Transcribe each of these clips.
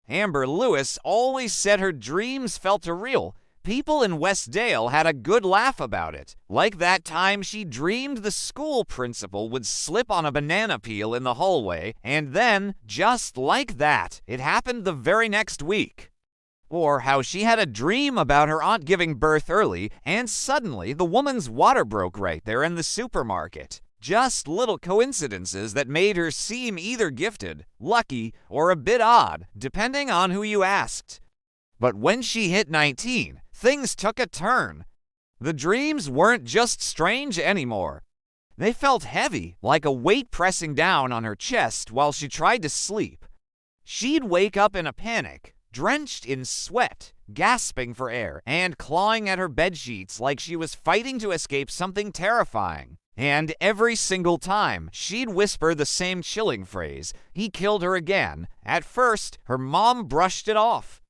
Amber Lewis always said her dreams felt real. People in Westdale had a good laugh about it, like that time she dreamed the school principal would slip on a banana peel in the hallway, and then, just like that, it happened the very next week. Or how she had a dream about her aunt giving birth early, and suddenly the woman's water broke right there in the supermarket. Just little coincidences that made her seem either gifted, lucky, or a bit odd, depending on who you asked. But when she hit 19, things took a turn. The dreams weren't just strange anymore. They felt heavy, like a weight pressing down on her chest while she tried to sleep. She'd wake up in a panic, drenched in sweat, gasping for air, and clawing at her bedsheets like she was fighting to escape something terrifying. And every single time, she'd whisper the same chilling phrase, "He killed her again." At first, her mom brushed it off.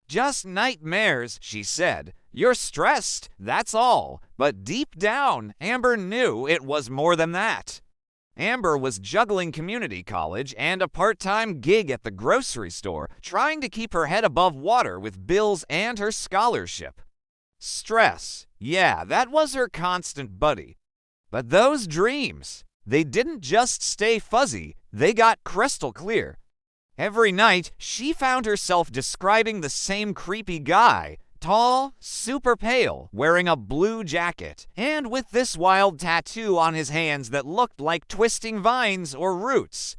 "Just nightmares," she said. "You're stressed, that's all." But deep down, Amber knew it was more than that. Amber was juggling community college and a part-time gig at the grocery store, trying to keep her head above water with bills and her scholarship. Stress, yeah, that was her constant buddy. But those dreams, they didn't just stay fuzzy, they got crystal clear. Every night, she found herself describing the same creepy guy, tall, super pale, wearing a blue jacket, and with this wild tattoo on his hands that looked like twisting vines or roots.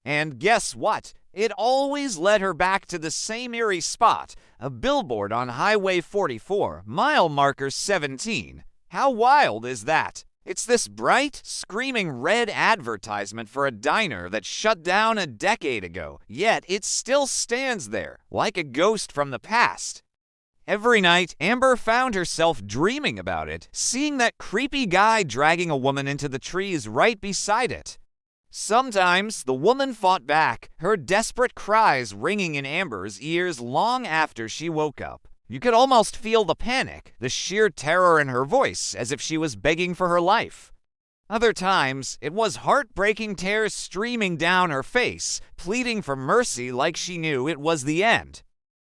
And guess what? It always led her back to the same eerie spot, a billboard on Highway 44, mile marker 17. How wild is that? It's this bright, screaming red advertisement for a diner that shut down a decade ago, yet it still stands there, like a ghost from the past. Every night, Amber found herself dreaming about it, seeing that creepy guy dragging a woman into the trees right beside it. Sometimes, the woman fought back, her desperate cries ringing in Amber's ears long after she woke up. You could almost feel the panic, the sheer terror in her voice, as if she was begging for her life. Other times, it was heartbreaking tears streaming down her face, pleading for mercy like she knew it was the end.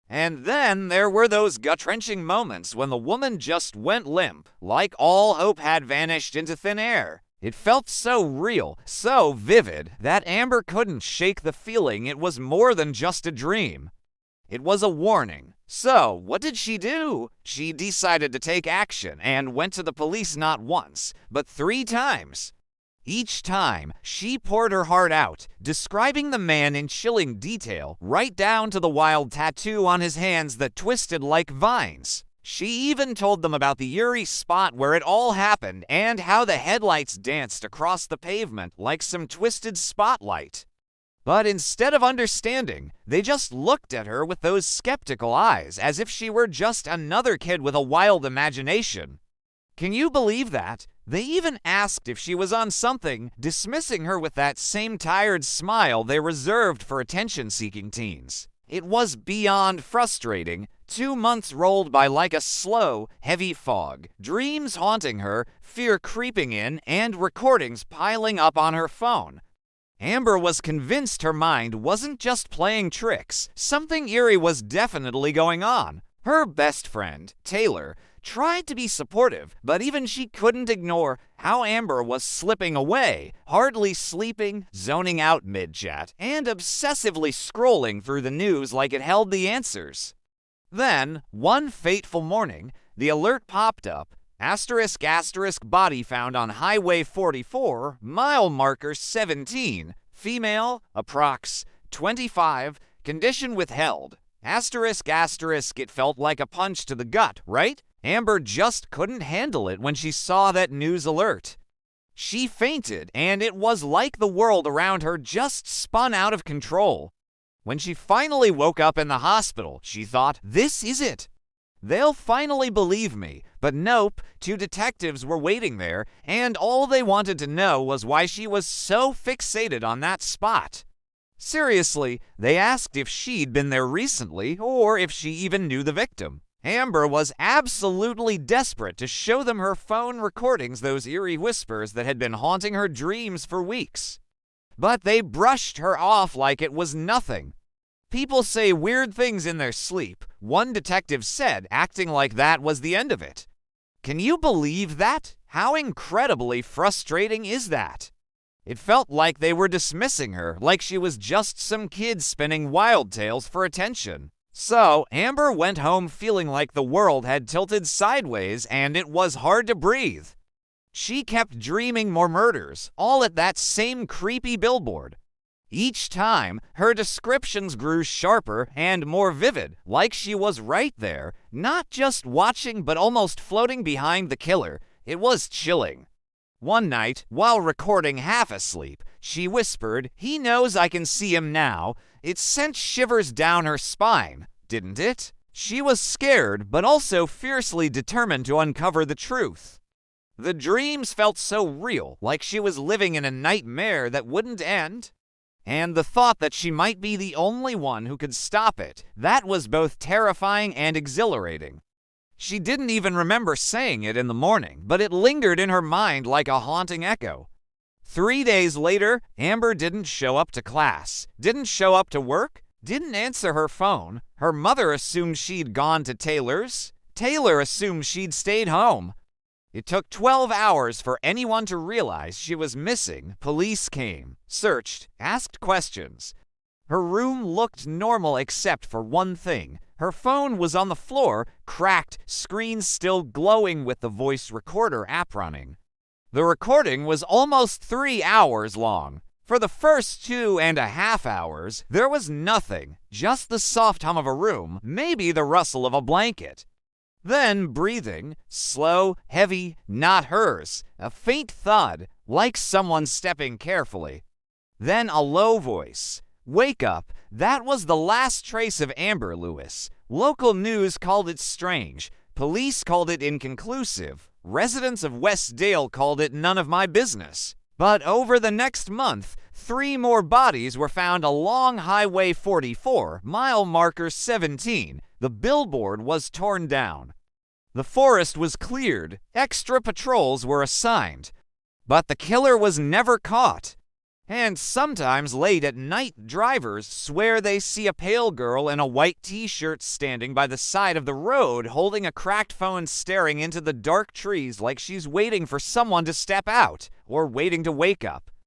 And then there were those gut-wrenching moments when the woman just went limp, like all hope had vanished into thin air. It felt so real, so vivid, that Amber couldn't shake the feeling it was more than just a dream. It was a warning. So, what did she do? She decided to take action and went to the police not once, but 3 times. Each time, she poured her heart out, describing the man in chilling detail, right down to the wild tattoo on his hands that twisted like vines. She even told them about the eerie spot where it all happened and how the headlights danced across the pavement like some twisted spotlight. But instead of understanding, they just looked at her with those skeptical eyes as if she were just another kid with a wild imagination. Can you believe that? They even asked if she was on something, dismissing her with that same tired smile they reserved for attention-seeking teens. It was beyond frustrating. 2 months rolled by like a slow, heavy fog, dreams haunting her, fear creeping in, and recordings piling up on her phone. Amber was convinced her mind wasn't just playing tricks. Something eerie was definitely going on. Her best friend, Taylor, tried to be supportive, but even she couldn't ignore how Amber was slipping away, hardly sleeping, zoning out mid-chat, and obsessively scrolling through the news like it held the answers. Then, one fateful morning, the alert popped up. *** body found on Highway 44, mile marker 17. Female, approx. 25, condition withheld. ***, it felt like a punch to the gut, right? Amber just couldn't handle it when she saw that news alert. She fainted, and it was like the world around her just spun out of control. When she finally woke up in the hospital, she thought, "This is it. They'll finally believe me." But nope, 2 detectives were waiting there, and all they wanted to know was why she was so fixated on that spot. Seriously, they asked if she'd been there recently, or if she even knew the victim. Amber was absolutely desperate to show them her phone recordings, those eerie whispers that had been haunting her dreams for weeks. But they brushed her off like it was nothing. People say weird things in their sleep, one detective said, acting like that was the end of it. Can you believe that? How incredibly frustrating is that? It felt like they were dismissing her, like she was just some kid spinning wild tales for attention. So, Amber went home feeling like the world had tilted sideways and it was hard to breathe. She kept dreaming more murders, all at that same creepy billboard. Each time, her descriptions grew sharper and more vivid, like she was right there, not just watching but almost floating behind the killer. It was chilling. One night, while recording half asleep, she whispered, "He knows I can see him now." It sent shivers down her spine, didn't it? She was scared, but also fiercely determined to uncover the truth. The dreams felt so real, like she was living in a nightmare that wouldn't end. And the thought that she might be the only one who could stop it, that was both terrifying and exhilarating. She didn't even remember saying it in the morning, but it lingered in her mind like a haunting echo. 3 days later, Amber didn't show up to class, didn't show up to work, didn't answer her phone. Her mother assumed she'd gone to Taylor's. Taylor assumed she'd stayed home. It took 12 hours for anyone to realize she was missing. Police came, searched, asked questions. Her room looked normal except for one thing. Her phone was on the floor, cracked, screen still glowing with the voice recorder app running. The recording was almost 3 hours long. For the first 2.5 hours, there was nothing, just the soft hum of a room, maybe the rustle of a blanket. Then breathing, slow, heavy, not hers, a faint thud, like someone stepping carefully. Then a low voice. "Wake up." That was the last trace of Amber Lewis. Local news called it strange. Police called it inconclusive. Residents of West Dale called it none of my business. But over the next month, 3 more bodies were found along Highway 44, mile marker 17. The billboard was torn down. The forest was cleared. Extra patrols were assigned. But the killer was never caught. And sometimes late at night, drivers swear they see a pale girl in a white t-shirt standing by the side of the road holding a cracked phone staring into the dark trees like she's waiting for someone to step out or waiting to wake up.